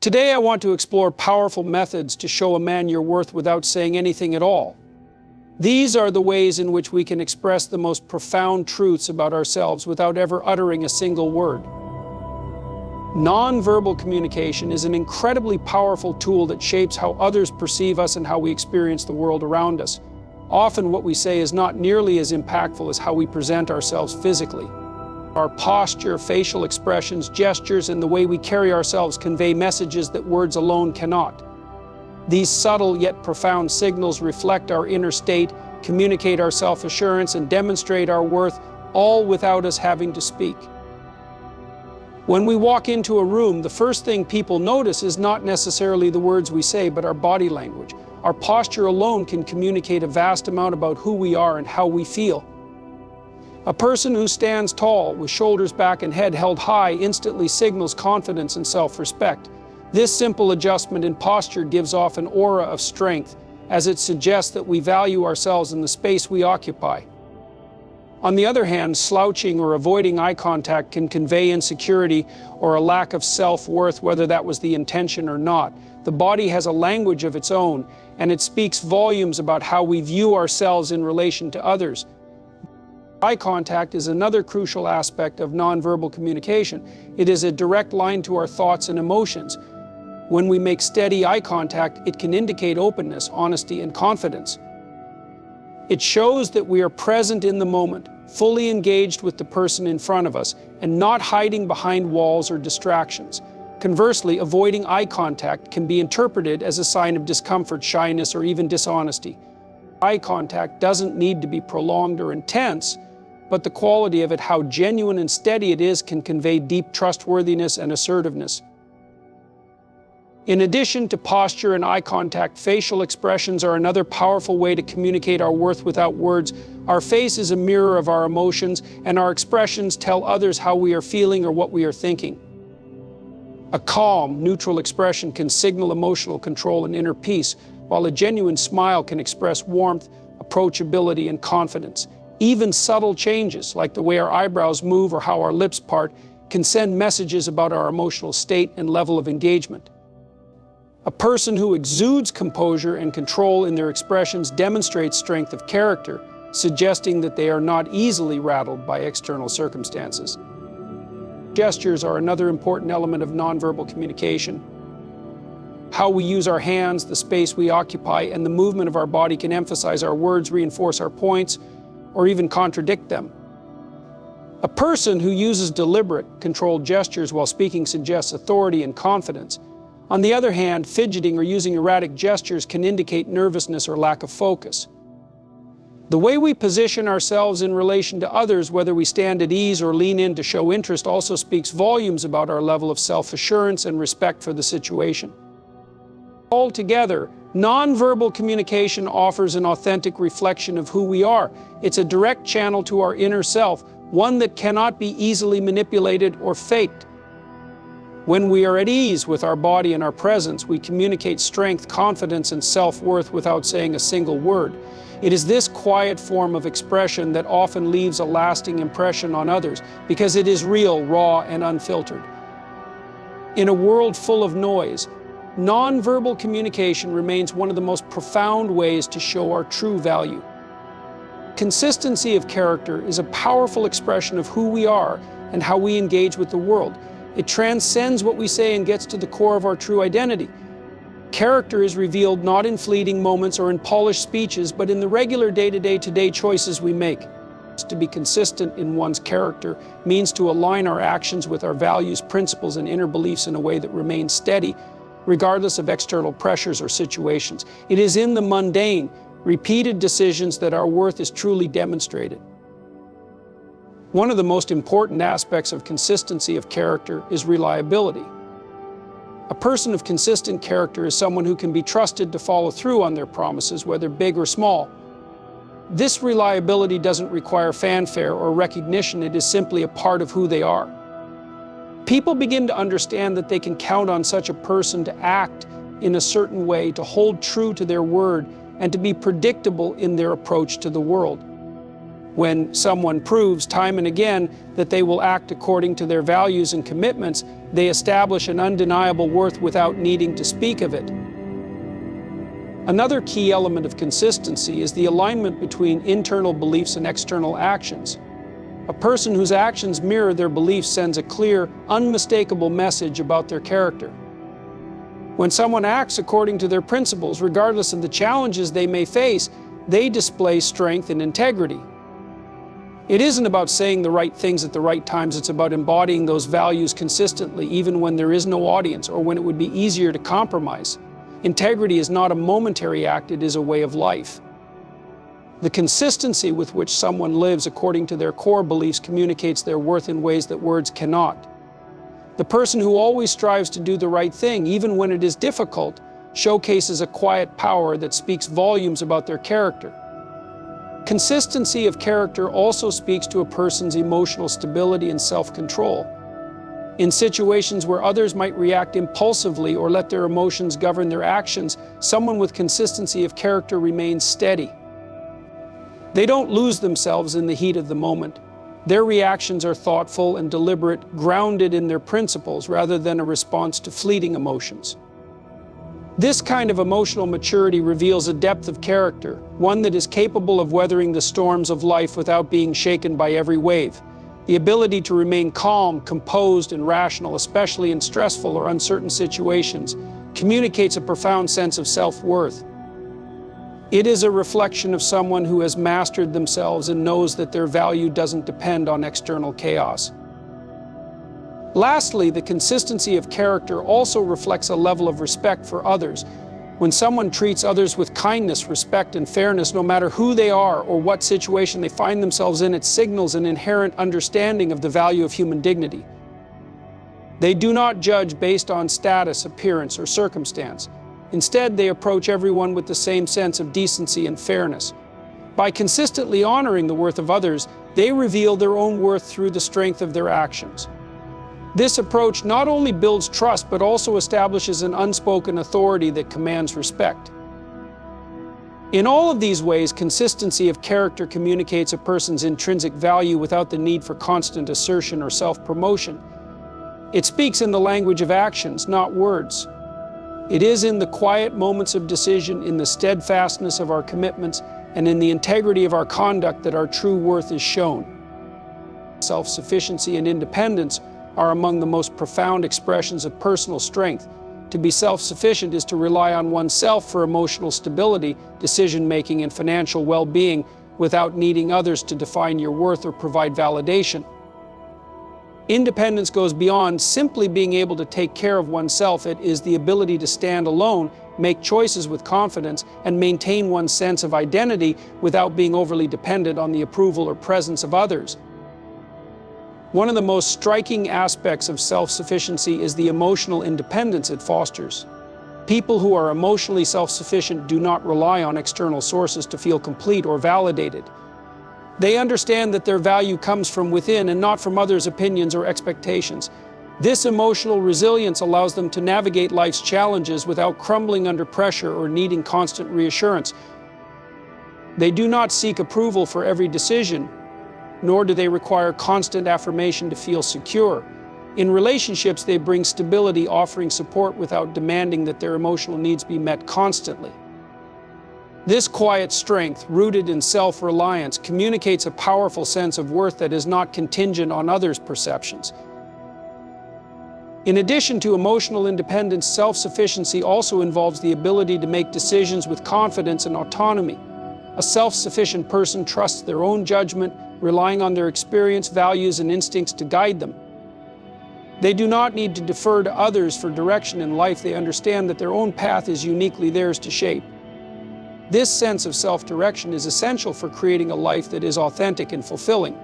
Today I want to explore powerful methods to show a man your worth without saying anything at all. These are the ways in which we can express the most profound truths about ourselves without ever uttering a single word. Nonverbal communication is an incredibly powerful tool that shapes how others perceive us and how we experience the world around us. Often what we say is not nearly as impactful as how we present ourselves physically. Our posture, facial expressions, gestures, and the way we carry ourselves convey messages that words alone cannot. These subtle yet profound signals reflect our inner state, communicate our self-assurance, and demonstrate our worth, all without us having to speak. When we walk into a room, the first thing people notice is not necessarily the words we say, but our body language. Our posture alone can communicate a vast amount about who we are and how we feel. A person who stands tall, with shoulders back and head held high, instantly signals confidence and self-respect. This simple adjustment in posture gives off an aura of strength, as it suggests that we value ourselves in the space we occupy. On the other hand, slouching or avoiding eye contact can convey insecurity or a lack of self-worth, whether that was the intention or not. The body has a language of its own, and it speaks volumes about how we view ourselves in relation to others. Eye contact is another crucial aspect of nonverbal communication. It is a direct line to our thoughts and emotions. When we make steady eye contact, it can indicate openness, honesty, and confidence. It shows that we are present in the moment, fully engaged with the person in front of us, and not hiding behind walls or distractions. Conversely, avoiding eye contact can be interpreted as a sign of discomfort, shyness, or even dishonesty. Eye contact doesn't need to be prolonged or intense, but the quality of it, how genuine and steady it is, can convey deep trustworthiness and assertiveness. In addition to posture and eye contact, facial expressions are another powerful way to communicate our worth without words. Our face is a mirror of our emotions, and our expressions tell others how we are feeling or what we are thinking. A calm, neutral expression can signal emotional control and inner peace, while a genuine smile can express warmth, approachability, and confidence. Even subtle changes, like the way our eyebrows move or how our lips part, can send messages about our emotional state and level of engagement. A person who exudes composure and control in their expressions demonstrates strength of character, suggesting that they are not easily rattled by external circumstances. Gestures are another important element of nonverbal communication. How we use our hands, the space we occupy, and the movement of our body can emphasize our words, reinforce our points, or even contradict them. A person who uses deliberate, controlled gestures while speaking suggests authority and confidence. On the other hand, fidgeting or using erratic gestures can indicate nervousness or lack of focus. The way we position ourselves in relation to others, whether we stand at ease or lean in to show interest, also speaks volumes about our level of self-assurance and respect for the situation. Altogether, nonverbal communication offers an authentic reflection of who we are. It's a direct channel to our inner self, one that cannot be easily manipulated or faked. When we are at ease with our body and our presence, we communicate strength, confidence, and self-worth without saying a single word. It is this quiet form of expression that often leaves a lasting impression on others, because it is real, raw, and unfiltered. In a world full of noise, nonverbal communication remains one of the most profound ways to show our true value. Consistency of character is a powerful expression of who we are and how we engage with the world. It transcends what we say and gets to the core of our true identity. Character is revealed not in fleeting moments or in polished speeches, but in the regular day-to-day choices we make. To be consistent in one's character means to align our actions with our values, principles, and inner beliefs in a way that remains steady, regardless of external pressures or situations. It is in the mundane, repeated decisions that our worth is truly demonstrated. One of the most important aspects of consistency of character is reliability. A person of consistent character is someone who can be trusted to follow through on their promises, whether big or small. This reliability doesn't require fanfare or recognition. It is simply a part of who they are. People begin to understand that they can count on such a person to act in a certain way, to hold true to their word, and to be predictable in their approach to the world. When someone proves time and again that they will act according to their values and commitments, They establish an undeniable worth without needing to speak of it. Another key element of consistency is the alignment between internal beliefs and external actions. A person whose actions mirror their beliefs sends a clear, unmistakable message about their character. When someone acts according to their principles, regardless of the challenges they may face, they display strength and integrity. It isn't about saying the right things at the right times, it's about embodying those values consistently, even when there is no audience or when it would be easier to compromise. Integrity is not a momentary act, it is a way of life. The consistency with which someone lives according to their core beliefs communicates their worth in ways that words cannot. The person who always strives to do the right thing, even when it is difficult, showcases a quiet power that speaks volumes about their character. Consistency of character also speaks to a person's emotional stability and self-control. In situations where others might react impulsively or let their emotions govern their actions, someone with consistency of character remains steady. They don't lose themselves in the heat of the moment. Their reactions are thoughtful and deliberate, grounded in their principles rather than a response to fleeting emotions. This kind of emotional maturity reveals a depth of character, one that is capable of weathering the storms of life without being shaken by every wave. The ability to remain calm, composed, and rational, especially in stressful or uncertain situations, communicates a profound sense of self-worth. It is a reflection of someone who has mastered themselves and knows that their value doesn't depend on external chaos. Lastly, the consistency of character also reflects a level of respect for others. When someone treats others with kindness, respect, and fairness, no matter who they are or what situation they find themselves in, it signals an inherent understanding of the value of human dignity. They do not judge based on status, appearance, or circumstance. Instead, they approach everyone with the same sense of decency and fairness. By consistently honoring the worth of others, they reveal their own worth through the strength of their actions. This approach not only builds trust, but also establishes an unspoken authority that commands respect. In all of these ways, consistency of character communicates a person's intrinsic value without the need for constant assertion or self-promotion. It speaks in the language of actions, not words. It is in the quiet moments of decision, in the steadfastness of our commitments, and in the integrity of our conduct that our true worth is shown. Self-sufficiency and independence are among the most profound expressions of personal strength. To be self-sufficient is to rely on oneself for emotional stability, decision-making, and financial well-being without needing others to define your worth or provide validation. Independence goes beyond simply being able to take care of oneself. It is the ability to stand alone, make choices with confidence, and maintain one's sense of identity without being overly dependent on the approval or presence of others. One of the most striking aspects of self-sufficiency is the emotional independence it fosters. People who are emotionally self-sufficient do not rely on external sources to feel complete or validated. They understand that their value comes from within and not from others' opinions or expectations. This emotional resilience allows them to navigate life's challenges without crumbling under pressure or needing constant reassurance. They do not seek approval for every decision, nor do they require constant affirmation to feel secure. In relationships, they bring stability, offering support without demanding that their emotional needs be met constantly. This quiet strength, rooted in self-reliance, communicates a powerful sense of worth that is not contingent on others' perceptions. In addition to emotional independence, self-sufficiency also involves the ability to make decisions with confidence and autonomy. A self-sufficient person trusts their own judgment, relying on their experience, values, and instincts to guide them. They do not need to defer to others for direction in life. They understand that their own path is uniquely theirs to shape. This sense of self-direction is essential for creating a life that is authentic and fulfilling.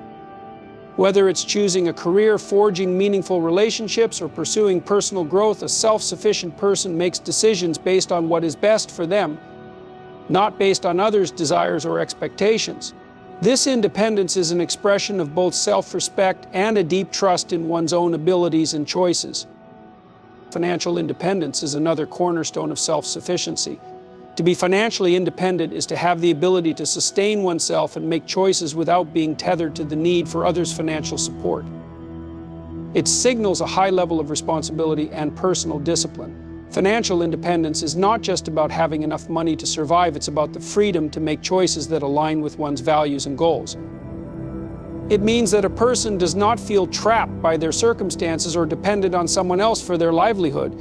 Whether it's choosing a career, forging meaningful relationships, or pursuing personal growth, a self-sufficient person makes decisions based on what is best for them, not based on others' desires or expectations. This independence is an expression of both self-respect and a deep trust in one's own abilities and choices. Financial independence is another cornerstone of self-sufficiency. To be financially independent is to have the ability to sustain oneself and make choices without being tethered to the need for others' financial support. It signals a high level of responsibility and personal discipline. Financial independence is not just about having enough money to survive, it's about the freedom to make choices that align with one's values and goals. It means that a person does not feel trapped by their circumstances or dependent on someone else for their livelihood.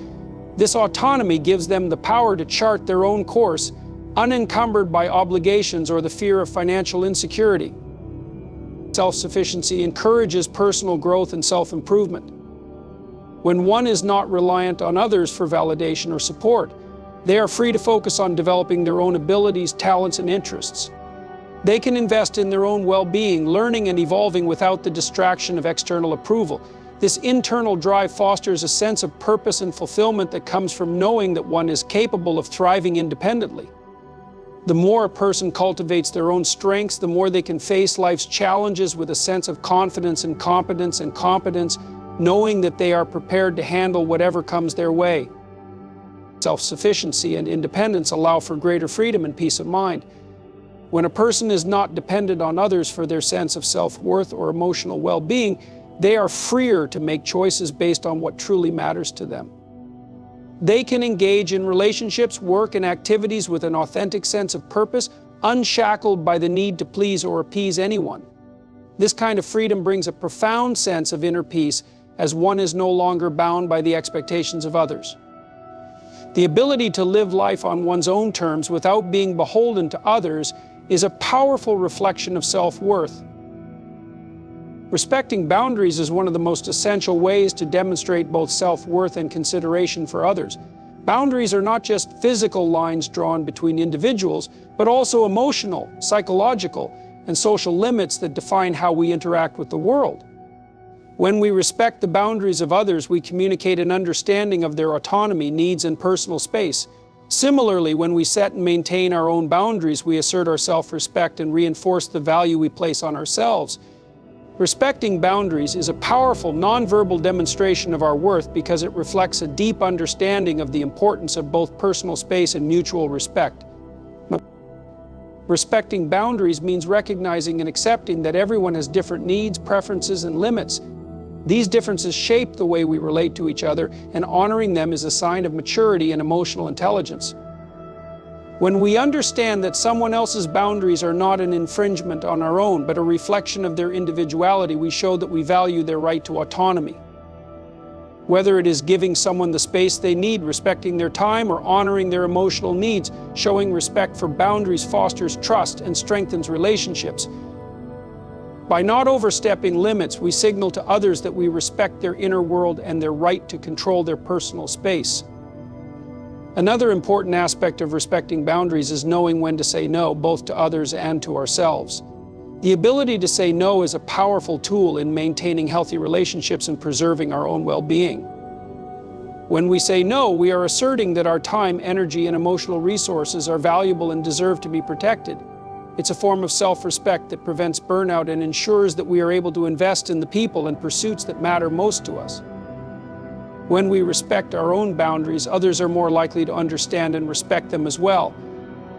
This autonomy gives them the power to chart their own course, unencumbered by obligations or the fear of financial insecurity. Self-sufficiency encourages personal growth and self-improvement. When one is not reliant on others for validation or support, they are free to focus on developing their own abilities, talents, and interests. They can invest in their own well-being, learning and evolving without the distraction of external approval. This internal drive fosters a sense of purpose and fulfillment that comes from knowing that one is capable of thriving independently. The more a person cultivates their own strengths, the more they can face life's challenges with a sense of confidence and competence, knowing that they are prepared to handle whatever comes their way. Self-sufficiency and independence allow for greater freedom and peace of mind. When a person is not dependent on others for their sense of self-worth or emotional well-being, they are freer to make choices based on what truly matters to them. They can engage in relationships, work, and activities with an authentic sense of purpose, unshackled by the need to please or appease anyone. This kind of freedom brings a profound sense of inner peace, as one is no longer bound by the expectations of others. The ability to live life on one's own terms without being beholden to others is a powerful reflection of self-worth. Respecting boundaries is one of the most essential ways to demonstrate both self-worth and consideration for others. Boundaries are not just physical lines drawn between individuals, but also emotional, psychological, and social limits that define how we interact with the world. When we respect the boundaries of others, we communicate an understanding of their autonomy, needs, and personal space. Similarly, when we set and maintain our own boundaries, we assert our self-respect and reinforce the value we place on ourselves. Respecting boundaries is a powerful nonverbal demonstration of our worth because it reflects a deep understanding of the importance of both personal space and mutual respect. Respecting boundaries means recognizing and accepting that everyone has different needs, preferences, and limits. These differences shape the way we relate to each other, and honoring them is a sign of maturity and emotional intelligence. When we understand that someone else's boundaries are not an infringement on our own, but a reflection of their individuality, we show that we value their right to autonomy. Whether it is giving someone the space they need, respecting their time, or honoring their emotional needs, showing respect for boundaries fosters trust and strengthens relationships. By not overstepping limits, we signal to others that we respect their inner world and their right to control their personal space. Another important aspect of respecting boundaries is knowing when to say no, both to others and to ourselves. The ability to say no is a powerful tool in maintaining healthy relationships and preserving our own well-being. When we say no, we are asserting that our time, energy, and emotional resources are valuable and deserve to be protected. It's a form of self-respect that prevents burnout and ensures that we are able to invest in the people and pursuits that matter most to us. When we respect our own boundaries, others are more likely to understand and respect them as well.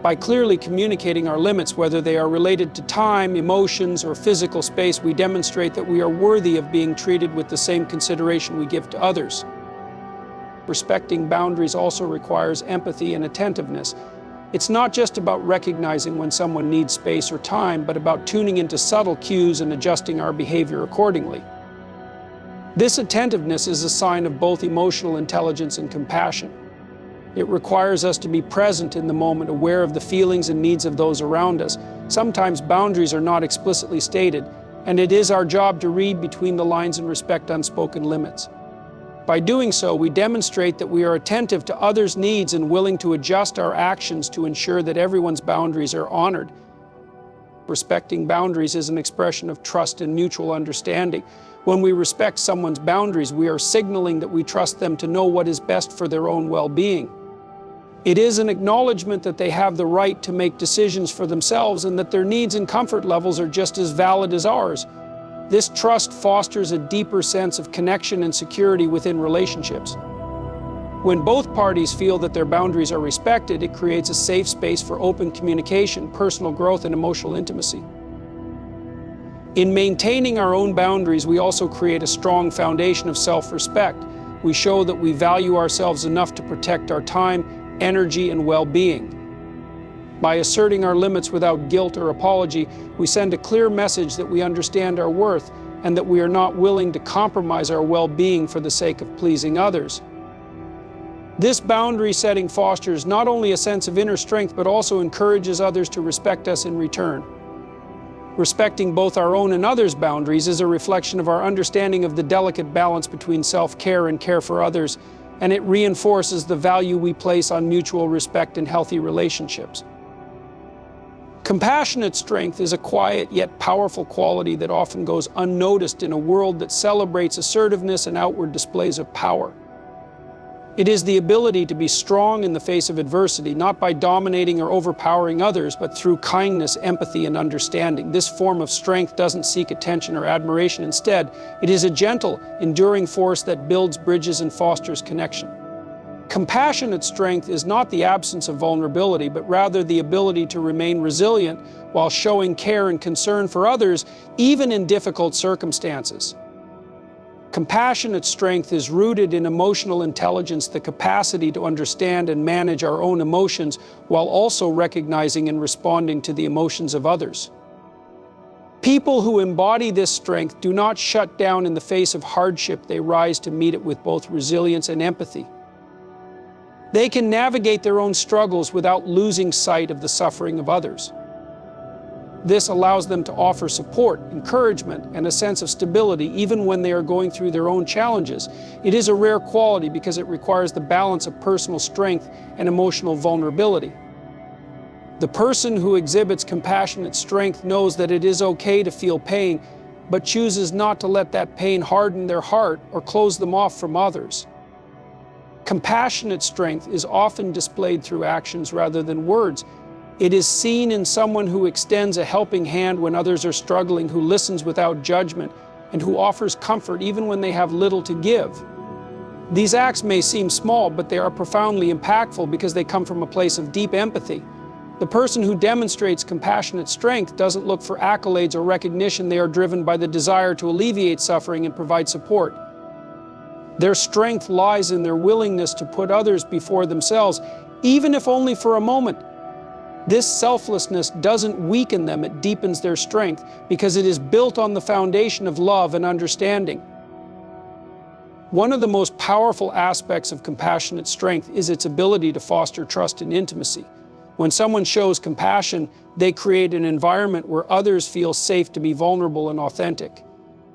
By clearly communicating our limits, whether they are related to time, emotions, or physical space, we demonstrate that we are worthy of being treated with the same consideration we give to others. Respecting boundaries also requires empathy and attentiveness. It's not just about recognizing when someone needs space or time, but about tuning into subtle cues and adjusting our behavior accordingly. This attentiveness is a sign of both emotional intelligence and compassion. It requires us to be present in the moment, aware of the feelings and needs of those around us. Sometimes boundaries are not explicitly stated, and it is our job to read between the lines and respect unspoken limits. By doing so, we demonstrate that we are attentive to others' needs and willing to adjust our actions to ensure that everyone's boundaries are honored. Respecting boundaries is an expression of trust and mutual understanding. When we respect someone's boundaries, we are signaling that we trust them to know what is best for their own well-being. It is an acknowledgement that they have the right to make decisions for themselves and that their needs and comfort levels are just as valid as ours. This trust fosters a deeper sense of connection and security within relationships. When both parties feel that their boundaries are respected, it creates a safe space for open communication, personal growth, and emotional intimacy. In maintaining our own boundaries, we also create a strong foundation of self-respect. We show that we value ourselves enough to protect our time, energy, and well-being. By asserting our limits without guilt or apology, we send a clear message that we understand our worth and that we are not willing to compromise our well-being for the sake of pleasing others. This boundary setting fosters not only a sense of inner strength, but also encourages others to respect us in return. Respecting both our own and others' boundaries is a reflection of our understanding of the delicate balance between self-care and care for others, and it reinforces the value we place on mutual respect and healthy relationships. Compassionate strength is a quiet yet powerful quality that often goes unnoticed in a world that celebrates assertiveness and outward displays of power. It is the ability to be strong in the face of adversity, not by dominating or overpowering others, but through kindness, empathy, and understanding. This form of strength doesn't seek attention or admiration. Instead, it is a gentle, enduring force that builds bridges and fosters connection. Compassionate strength is not the absence of vulnerability, but rather the ability to remain resilient while showing care and concern for others, even in difficult circumstances. Compassionate strength is rooted in emotional intelligence, the capacity to understand and manage our own emotions while also recognizing and responding to the emotions of others. People who embody this strength do not shut down in the face of hardship. They rise to meet it with both resilience and empathy. They can navigate their own struggles without losing sight of the suffering of others. This allows them to offer support, encouragement, and a sense of stability even when they are going through their own challenges. It is a rare quality because it requires the balance of personal strength and emotional vulnerability. The person who exhibits compassionate strength knows that it is okay to feel pain, but chooses not to let that pain harden their heart or close them off from others. Compassionate strength is often displayed through actions rather than words. It is seen in someone who extends a helping hand when others are struggling, who listens without judgment, and who offers comfort even when they have little to give. These acts may seem small, but they are profoundly impactful because they come from a place of deep empathy. The person who demonstrates compassionate strength doesn't look for accolades or recognition. They are driven by the desire to alleviate suffering and provide support. Their strength lies in their willingness to put others before themselves, even if only for a moment. This selflessness doesn't weaken them, it deepens their strength because it is built on the foundation of love and understanding. One of the most powerful aspects of compassionate strength is its ability to foster trust and intimacy. When someone shows compassion, they create an environment where others feel safe to be vulnerable and authentic.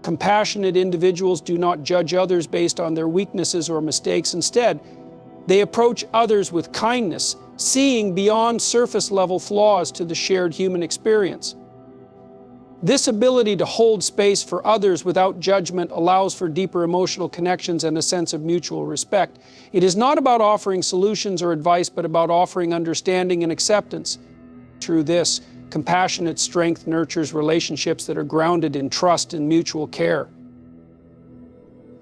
Compassionate individuals do not judge others based on their weaknesses or mistakes. Instead, they approach others with kindness, seeing beyond surface-level flaws to the shared human experience. This ability to hold space for others without judgment allows for deeper emotional connections and a sense of mutual respect. It is not about offering solutions or advice, but about offering understanding and acceptance. Through this, compassionate strength nurtures relationships that are grounded in trust and mutual care.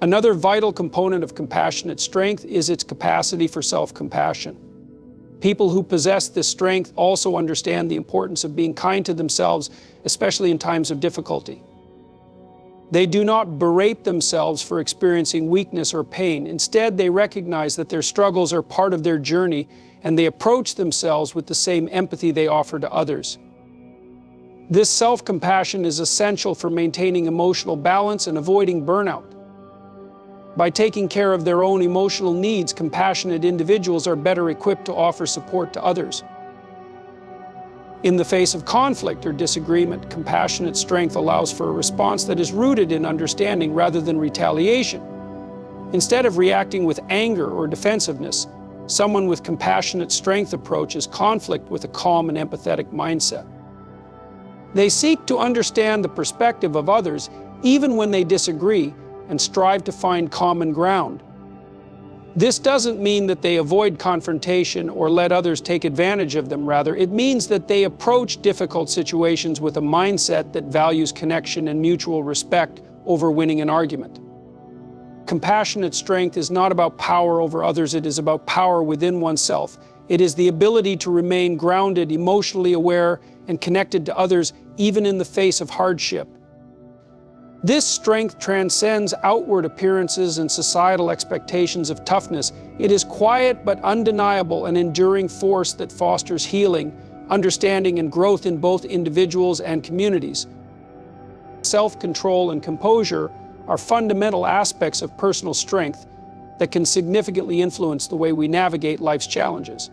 Another vital component of compassionate strength is its capacity for self-compassion. People who possess this strength also understand the importance of being kind to themselves, especially in times of difficulty. They do not berate themselves for experiencing weakness or pain. Instead, they recognize that their struggles are part of their journey, and they approach themselves with the same empathy they offer to others. This self-compassion is essential for maintaining emotional balance and avoiding burnout. By taking care of their own emotional needs, compassionate individuals are better equipped to offer support to others. In the face of conflict or disagreement, compassionate strength allows for a response that is rooted in understanding rather than retaliation. Instead of reacting with anger or defensiveness, someone with compassionate strength approaches conflict with a calm and empathetic mindset. They seek to understand the perspective of others, even when they disagree, and strive to find common ground. This doesn't mean that they avoid confrontation or let others take advantage of them. Rather, it means that they approach difficult situations with a mindset that values connection and mutual respect over winning an argument. Compassionate strength is not about power over others, it is about power within oneself. It is the ability to remain grounded, emotionally aware, and connected to others, even in the face of hardship. This strength transcends outward appearances and societal expectations of toughness. It is quiet but undeniable, an enduring force that fosters healing, understanding, and growth in both individuals and communities. Self-control and composure are fundamental aspects of personal strength that can significantly influence the way we navigate life's challenges.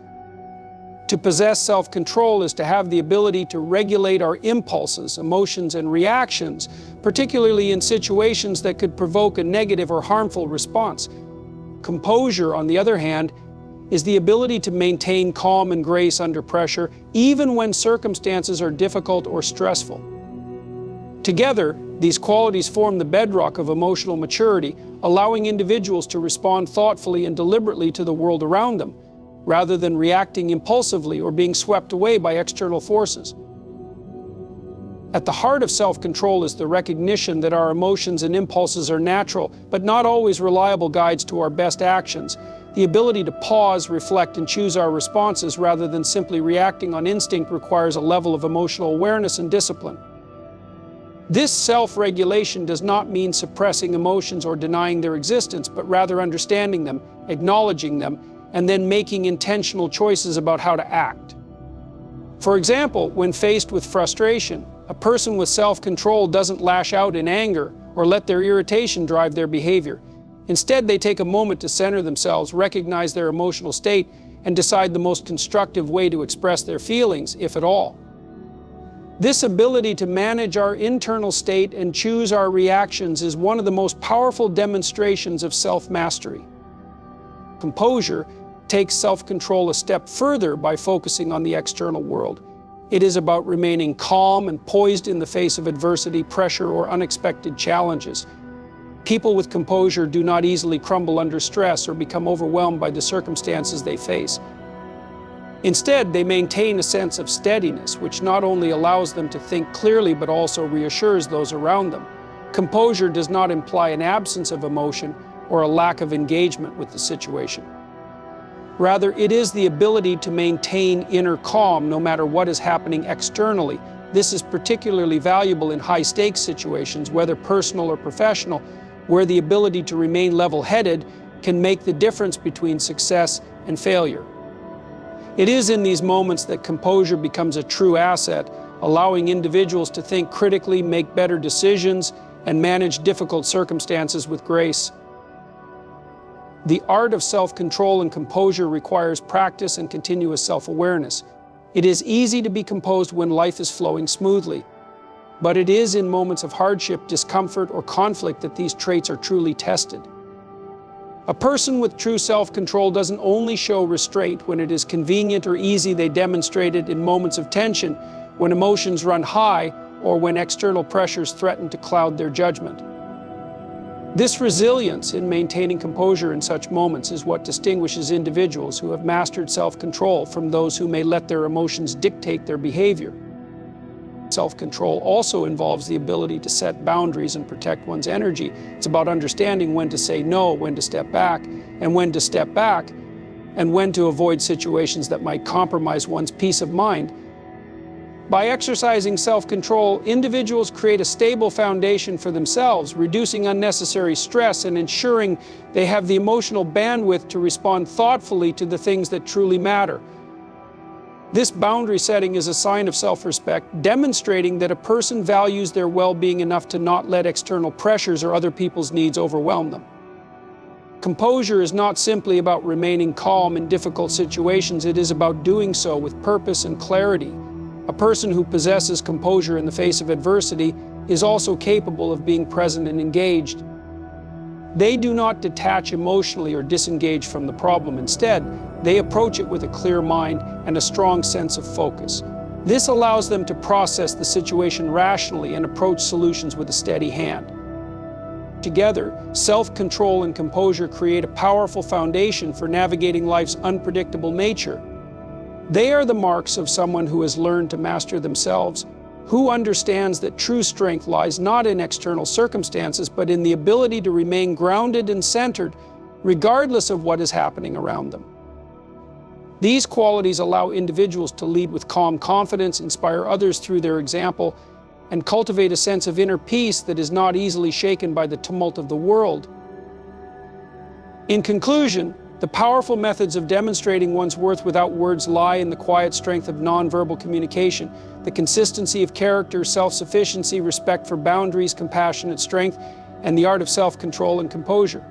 To possess self-control is to have the ability to regulate our impulses, emotions, and reactions, particularly in situations that could provoke a negative or harmful response. Composure, on the other hand, is the ability to maintain calm and grace under pressure, even when circumstances are difficult or stressful. Together, these qualities form the bedrock of emotional maturity, allowing individuals to respond thoughtfully and deliberately to the world around them, rather than reacting impulsively or being swept away by external forces. At the heart of self-control is the recognition that our emotions and impulses are natural, but not always reliable guides to our best actions. The ability to pause, reflect, and choose our responses rather than simply reacting on instinct requires a level of emotional awareness and discipline. This self-regulation does not mean suppressing emotions or denying their existence, but rather understanding them, acknowledging them, and then making intentional choices about how to act. For example, when faced with frustration, a person with self-control doesn't lash out in anger or let their irritation drive their behavior. Instead, they take a moment to center themselves, recognize their emotional state, and decide the most constructive way to express their feelings, if at all. This ability to manage our internal state and choose our reactions is one of the most powerful demonstrations of self-mastery. Composure takes self-control a step further by focusing on the external world. It is about remaining calm and poised in the face of adversity, pressure, or unexpected challenges. People with composure do not easily crumble under stress or become overwhelmed by the circumstances they face. Instead, they maintain a sense of steadiness, which not only allows them to think clearly but also reassures those around them. Composure does not imply an absence of emotion or a lack of engagement with the situation. Rather, it is the ability to maintain inner calm no matter what is happening externally. This is particularly valuable in high-stakes situations, whether personal or professional, where the ability to remain level-headed can make the difference between success and failure. It is in these moments that composure becomes a true asset, allowing individuals to think critically, make better decisions, and manage difficult circumstances with grace. The art of self-control and composure requires practice and continuous self-awareness. It is easy to be composed when life is flowing smoothly, but it is in moments of hardship, discomfort, or conflict that these traits are truly tested. A person with true self-control doesn't only show restraint when it is convenient or easy. They demonstrate it in moments of tension, when emotions run high, or when external pressures threaten to cloud their judgment. This resilience in maintaining composure in such moments is what distinguishes individuals who have mastered self-control from those who may let their emotions dictate their behavior. Self-control also involves the ability to set boundaries and protect one's energy. It's about understanding when to say no, when to step back, and when to step back, and when to avoid situations that might compromise one's peace of mind. By exercising self-control, individuals create a stable foundation for themselves, reducing unnecessary stress and ensuring they have the emotional bandwidth to respond thoughtfully to the things that truly matter. This boundary setting is a sign of self-respect, demonstrating that a person values their well-being enough to not let external pressures or other people's needs overwhelm them. Composure is not simply about remaining calm in difficult situations. It is about doing so with purpose and clarity. A person who possesses composure in the face of adversity is also capable of being present and engaged. They do not detach emotionally or disengage from the problem. Instead, they approach it with a clear mind and a strong sense of focus. This allows them to process the situation rationally and approach solutions with a steady hand. Together, self-control and composure create a powerful foundation for navigating life's unpredictable nature. They are the marks of someone who has learned to master themselves, who understands that true strength lies not in external circumstances, but in the ability to remain grounded and centered, regardless of what is happening around them. These qualities allow individuals to lead with calm confidence, inspire others through their example, and cultivate a sense of inner peace that is not easily shaken by the tumult of the world. In conclusion, the powerful methods of demonstrating one's worth without words lie in the quiet strength of nonverbal communication, the consistency of character, self-sufficiency, respect for boundaries, compassionate strength, and the art of self-control and composure.